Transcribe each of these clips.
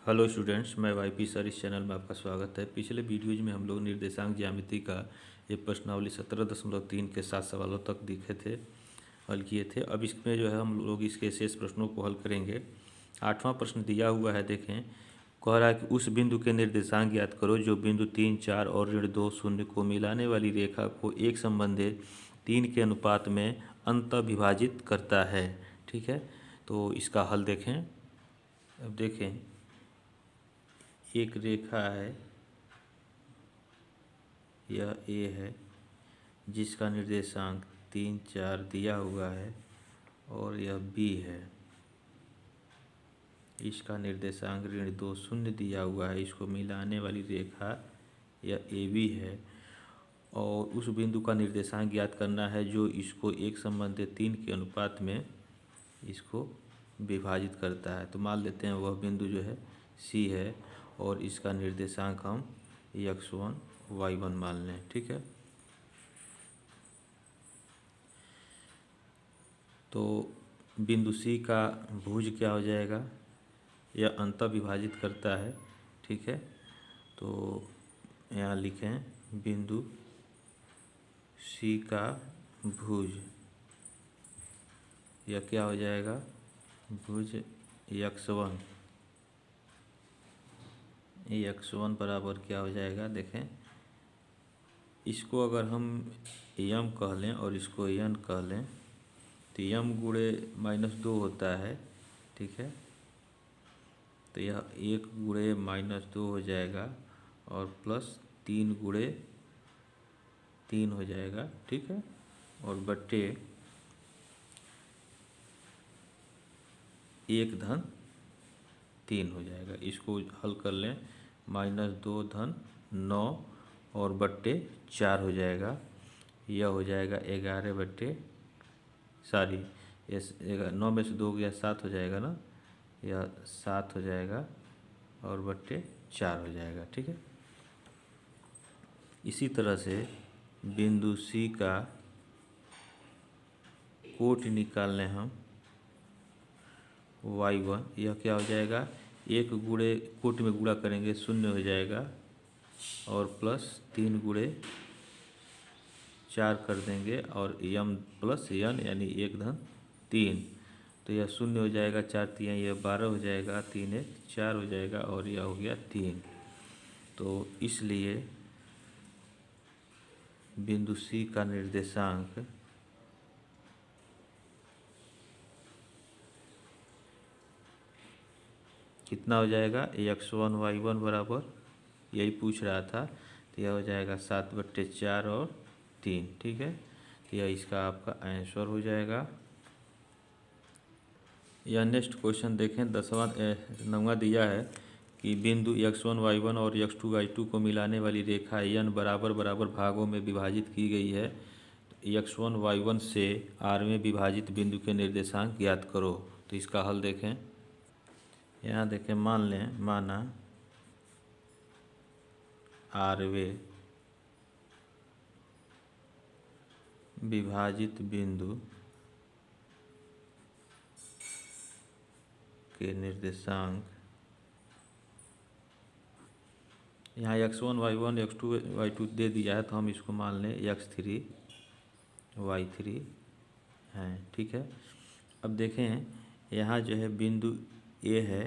Hello students, मैं YP sir इस channel में आपका स्वागत है। पिछले वीडियोज में हम लोग निर्देशांक ज्यामिति का ये प्रश्नावली 17.3 के 7 सवालों तक दिखे थे, हल किए थे। अब इसमें जो है हम लोग इसके शेष प्रश्नों को हल करेंगे। 8वां प्रश्न दिया हुआ है, देखें। कह रहा है कि उस बिंदु के निर्देशांक ज्ञात करो जो बिंदु 3, 4 और ऋण 2 शून्य को मिलाने वाली रेखा को एक संबंधित 3 के अनुपात में अंतः विभाजित करता है। ठीक है, तो इसका हल देखें। अब देखें, एक रेखा है, यह ए है, जिसका निर्देशांक 3, 4 दिया हुआ है, और यह बी है, इसका निर्देशांक ऋण 2 शून्य दिया हुआ है। इसको मिलाने वाली रेखा यह ए बी है, और उस बिंदु का निर्देशांक ज्ञात करना है जो इसको एक संबंधित 3 के अनुपात में इसको विभाजित करता है। तो मान लेते हैं वह बिंदु जो है सी है, और इसका निर्देशांक हम x1 y1 मान लें। ठीक है, तो बिंदु सी का भुज क्या हो जाएगा, यह अंतः विभाजित करता है। ठीक है, तो यहाँ लिखें बिंदु सी का भुज, यह क्या हो जाएगा, भुज x1 बराबर क्या हो जाएगा। देखें, इसको अगर हम यम कह लें और इसको यन कह लें तो यम गुणे -2 होता है। ठीक है, तो यह 1 गुणे -2 हो जाएगा, और प्लस 3 गुणे 3 हो जाएगा। ठीक है, और बट्टे 1 धन 3 हो जाएगा। इसको हल कर लें, -2 धन 9 और बट्टे 4 हो जाएगा। यह हो जाएगा 11 बट्टे 9 में से 2 गया 7 हो जाएगा ना, यह 7 हो जाएगा, और बट्टे 4 हो जाएगा। ठीक है, इसी तरह से बिंदु सी का कोट निकाल लें हम y1, यह क्या हो जाएगा, 1 गुणे कोट में गुणा करेंगे 0 हो जाएगा, और प्लस 3 गुणे 4 कर देंगे, और यम प्लस यन यानी 1 धन 3, तो यह 0 हो जाएगा, 4 3 यह 12 हो जाएगा, 3 1 4 हो जाएगा, और यह हो गया 3। तो इसलिए बिंदु सी का निर्देशांक कितना हो जाएगा, x1 y1 बराबर, यही पूछ रहा था, तो यह हो जाएगा 7/4 और 3। ठीक है, तो यह इसका आपका आंसर हो जाएगा। यह नेक्स्ट क्वेश्चन देखें, 9वां दिया है कि बिंदु x1 y1 और x2 y2 को मिलाने वाली रेखा n बराबर बराबर भागों में विभाजित की गई है। x1 y1 से r में विभाजित बिंदु के निर्देशांक ज्ञात करो। तो इसका हल देखें। यहाँ देखें, मान लें, माना आरवे विभाजित बिंदु के निर्देशांक, यहाँ x1 y1 x2 y2 दे दिया है, तो हम इसको मान लें x3 y3 हैं। ठीक है, अब देखें, यहाँ जो है बिंदु ए है,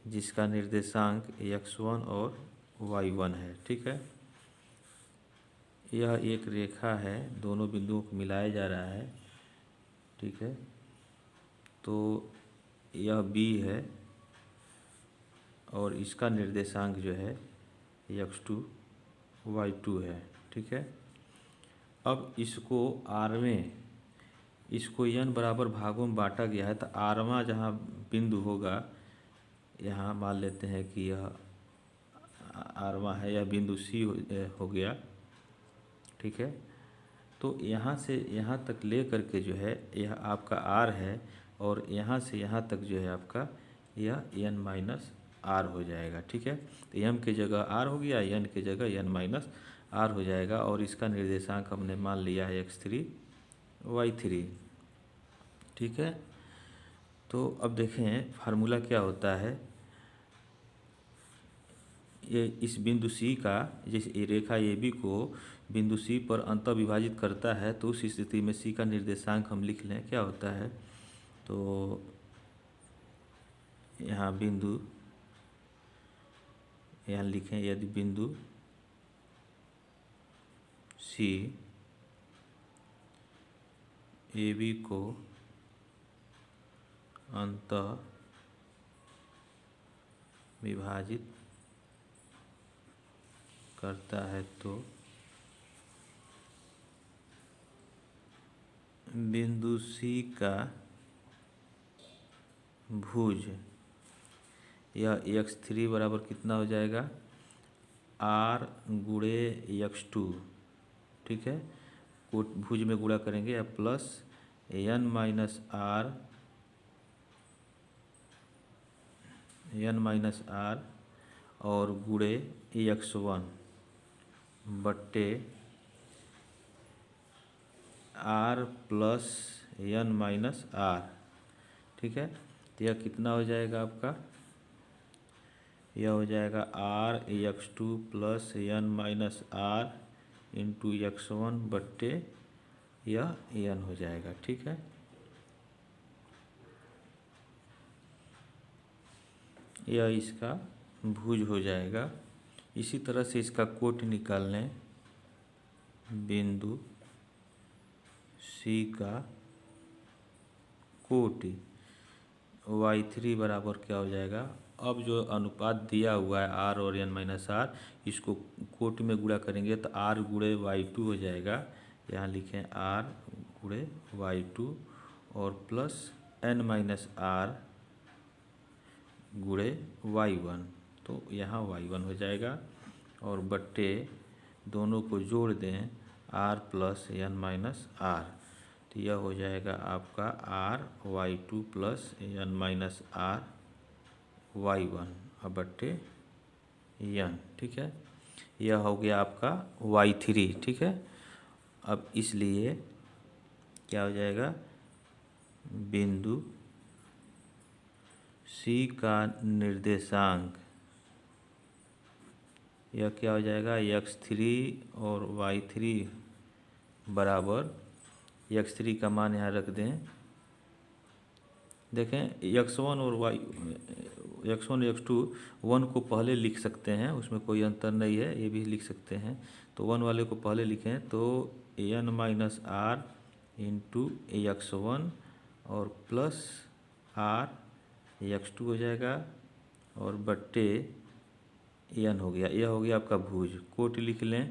जिसका निर्देशांक x1 और y1 है। ठीक है, यह एक रेखा है, दोनों बिंदुओं को मिलाया जा रहा है। ठीक है, तो यह बी है, और इसका निर्देशांक जो है x2 y2 है। ठीक है, अब इसको आर में, इसको n बराबर भागों में बांटा गया है, तो आरवां जहाँ बिंदु होगा, यहाँ मान लेते हैं कि यह आरवां है, यह बिंदु सी हो गया। ठीक है, तो यहाँ से यहाँ तक ले करके जो है यह आपका आर है, और यहाँ से यहाँ तक जो है आपका यह n-r हो जाएगा। ठीक है, तो m की जगह r हो गया, n की जगह n-r हो जाएगा, और इसका निर्देशांक हमने मान लिया है x3 y3। ठीक है, तो अब देखें फार्मूला क्या होता है। ये इस बिंदु सी का, जैसे ये रेखा ए बी को बिंदु सी पर अंतः विभाजित करता है, तो उस स्थिति में सी का निर्देशांक हम लिख लें। क्या होता है, तो यहाँ बिंदु, यहाँ लिखें, यदि बिंदु सी ए बी को अंतः विभाजित करता है, तो बिंदु सी का भुज यह x3 बराबर कितना हो जाएगा, r गुणे x2, ठीक है। को भुज में गुणा करेंगे या प्लस n माइनस आर और गुणे x1 बट्टे r plus n minus r, ठीक है। तो यह कितना हो जाएगा आपका, यह हो जाएगा r(x2) plus n minus r into x1 बट्टे यह n हो जाएगा, ठीक है। यह इसका भुज हो जाएगा। इसी तरह से इसका कोट निकाल लें। बिंदु सी का कोट y3 बराबर क्या हो जाएगा, अब जो अनुपात दिया हुआ है r और n माइनस आर, इसको कोट में गुणा करेंगे तो r गुणे y2 हो जाएगा। यहाँ लिखें r गुणे y2 और प्लस n माइनस आर गुणे y1, तो यहाँ y1 हो जाएगा। और बट्टे दोनों को जोड़ दें r plus n minus r, तो यह हो जाएगा आपका r(y2) plus n minus are y1 अब बट्टे n, ठीक है। यह हो गया आपका y3, ठीक है। अब इसलिए क्या हो जाएगा, बिंदु सी का निर्देशांक यह क्या हो जाएगा, x3 और y3 बराबर, x3 का मान यहाँ रख दें। देखें x1 और x1 x2 1 को पहले लिख सकते हैं, उसमें कोई अंतर नहीं है, ये भी लिख सकते हैं। तो 1 वाले को पहले लिखें तो n minus r into x1 और प्लस r x2 हो जाएगा और बट्टे n हो गया। यह हो गया आपका भुज। कोट लिख लें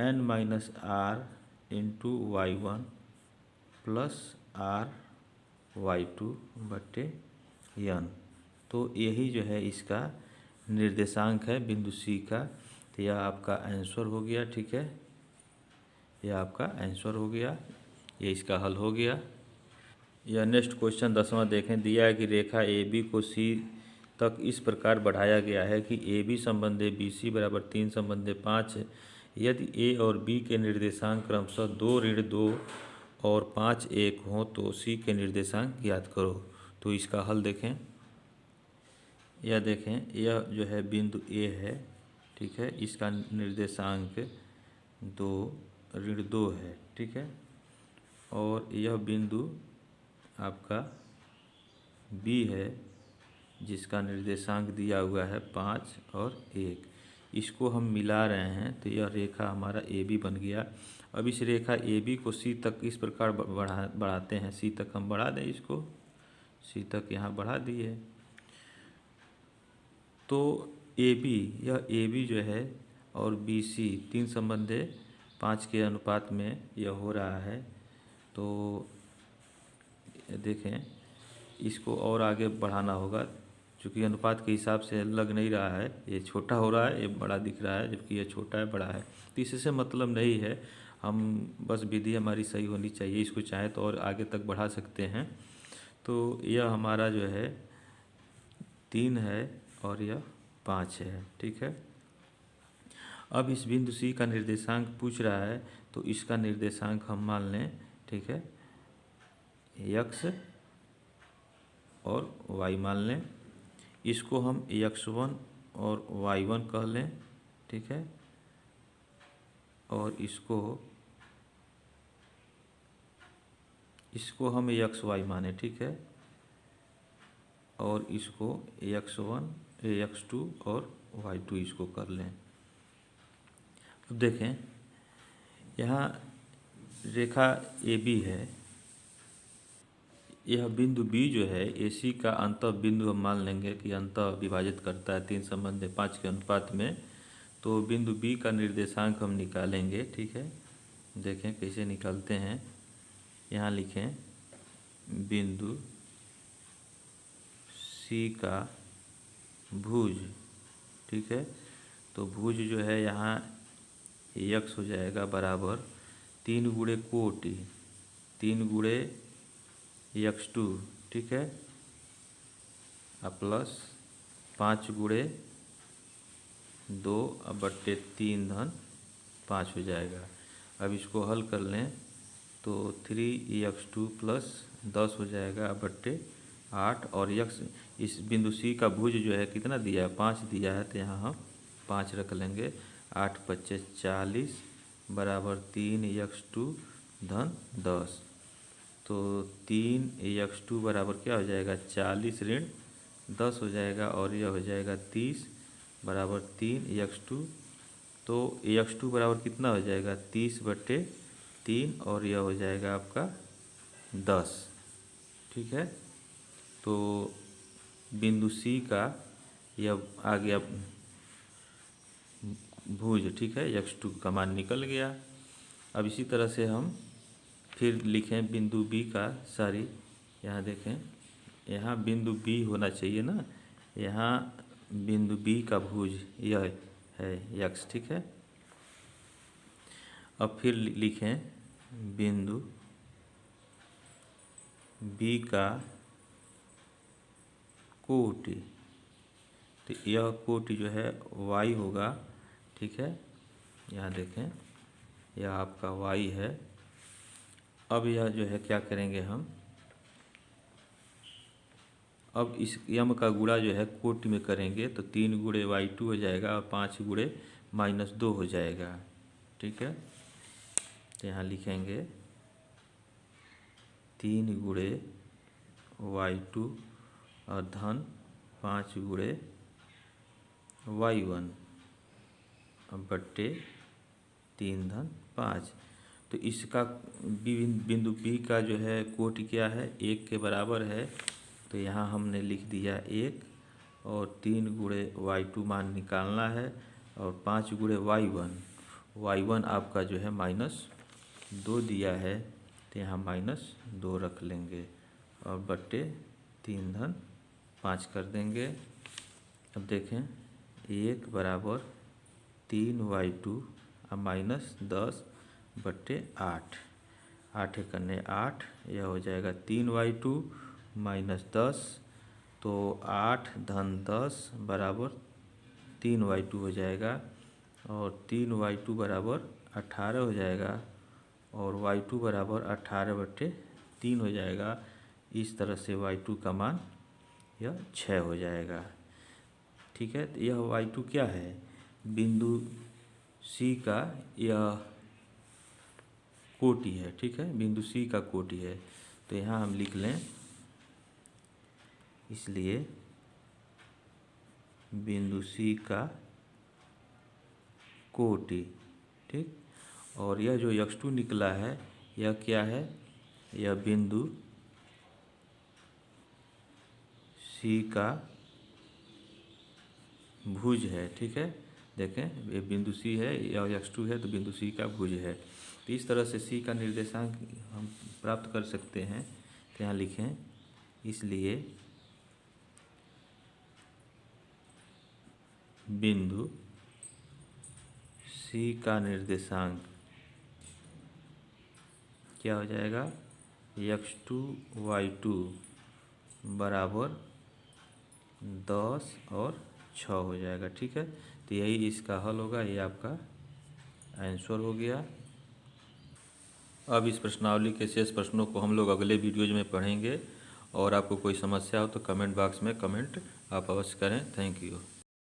n minus r into y1 plus r y2 बट्टे n। तो यही जो है इसका निर्देशांक है बिंदु सी का। तो यह आपका आंसर हो गया, ठीक है। यह आपका आंसर हो गया, ये इसका हल हो गया। यह नेक्स्ट क्वेश्चन 10वां देखें। दिया है कि रेखा ए बी को सी तक इस प्रकार बढ़ाया गया है कि ए बी संबंधे बी सी बराबर 3 संबंधे 5 है। यदि ए और बी के निर्देशांक क्रमशः 2-2 और 5-1 हों तो सी के निर्देशांक ज्ञात करो। तो इसका हल देखें। यह देखें, यह जो है बिंदु ए है, ठीक है। इसका निर्देशांक 2-2 है, ठीक है। और यह बिंदु आपका बी है जिसका निर्देशांक दिया हुआ है 5 और 1। इसको हम मिला रहे हैं तो यह रेखा हमारा ए बी बन गया। अब इस रेखा ए बी को सी तक इस प्रकार बढ़ाते हैं। सी तक हम बढ़ा दें, इसको सी तक यहाँ बढ़ा दिए। तो ए बी, यह ए बी जो है और बी सी 3 संबंधे 5 के अनुपात में यह हो रहा है। तो देखें, इसको और आगे बढ़ाना होगा क्योंकि अनुपात के हिसाब से लग नहीं रहा है। ये छोटा हो रहा है, ये बड़ा दिख रहा है, जबकि ये छोटा है बड़ा है। तो इससे मतलब नहीं है, हम बस विधि हमारी सही होनी चाहिए। इसको चाहे तो और आगे तक बढ़ा सकते हैं। तो यह हमारा जो है 3 है और यह 5 है, ठीक है। अब इस बिंदु सी का निर्देशांक पूछ रहा है तो इसका निर्देशांक हम मान लें, ठीक है, x और y मान लें। इसको हम x1 और y1 कह लें, ठीक है। और इसको हम xy माने, ठीक है। और इसको x1 x2 और y2 इसको कर लें। अब देखें, यहाँ रेखा AB है, यह बिंदु B जो है AC का अंतः बिंदु हम मान लेंगे कि अंतः विभाजित करता है 3 संबंध 5 के अनुपात में। तो बिंदु B का निर्देशांक हम निकालेंगे, ठीक है। देखें कैसे निकालते हैं। यहाँ लिखें बिंदु C का भुज, ठीक है। तो भुज जो है यहाँ x हो जाएगा बराबर 3 गुणे कोटि 3 गुणे x2, ठीक है, प्लस 5 गुणे 2/3 धन 5 हो जाएगा। अब इसको हल कर लें तो 3x2 प्लस 10 हो जाएगा बट्टे 8। और x इस बिंदु C का भुज जो है कितना दिया है, 5 दिया है, तो यहाँ हम 5 रख लेंगे। 8 × 5 = 40 बराबर 3x2 धन 10। तो 3x2 बराबर क्या हो जाएगा, 40 ऋण 10 हो जाएगा। और यह हो जाएगा 30 बराबर 3x2। तो x2 बराबर कितना हो जाएगा, 30/3 और यह हो जाएगा आपका 10, ठीक है। तो बिंदु C का यह आ गया भुज, ठीक है, x2 का मान निकल गया। अब इसी तरह से हम फिर लिखें बिंदु B का, यहाँ देखें, यहाँ बिंदु B होना चाहिए ना, यहाँ बिंदु B का भुज यह है x, ठीक है। अब फिर लिखें बिंदु B का कोटि, तो यह कोटि जो है y होगा, ठीक है। यहाँ देखें यह आपका y है। अब यह जो है क्या करेंगे हम, अब इस यम का गुणा जो है कोटि में करेंगे तो 3 गुणे y2 हो जाएगा और 5 गुणे -2 हो जाएगा, ठीक है। तो यहाँ लिखेंगे 3 गुणे y2 और धन 5 गुणे y1 बट्टे 3 धन 5। तो इसका बिंदु B का जो है कोटि क्या है, 1 के बराबर है। तो यहाँ हमने लिख दिया 1 और 3 गुणे y2 मान निकालना है और 5 गुणे y1 आपका जो है -2 दिया है, तो यहाँ -2 रख लेंगे और बट्टे 3 धन 5 कर देंगे। अब देखें 1 बराबर 3y2 और -10 बट्टे 8, 8 × 8, यह हो जाएगा 3y2 -10। तो 8 धन 10 बराबर 3y2 हो जाएगा और 3y2 बराबर 18 हो जाएगा और y2 बराबर 18/3 हो जाएगा। इस तरह से y2 का मान यह 6 हो जाएगा, ठीक है। तो यह y2 क्या है, बिंदु C का यह कोटि है, ठीक है, बिंदु C का कोटि है। तो यहाँ हम लिख लें, इसलिए बिंदु C का कोटि, ठीक। और यह जो x2 निकला है यह क्या है, यह बिंदु C का भुज है, ठीक है। देखें ये बिंदु C है, यह x2 है, तो बिंदु C का भुज है। तो इस तरह से C का निर्देशांक हम प्राप्त कर सकते हैं। तो यहाँ लिखें, इसलिए बिंदु C का निर्देशांक क्या हो जाएगा, x2 y2 बराबर 10 और 6 हो जाएगा, ठीक है। तो यही इसका हल होगा, ये आपका आंसर हो गया। अब इस प्रश्नावली के शेष प्रश्नों को हम लोग अगले वीडियोज में पढ़ेंगे और आपको कोई समस्या हो तो कमेंट बॉक्स में कमेंट आप अवश्य करें। Thank you.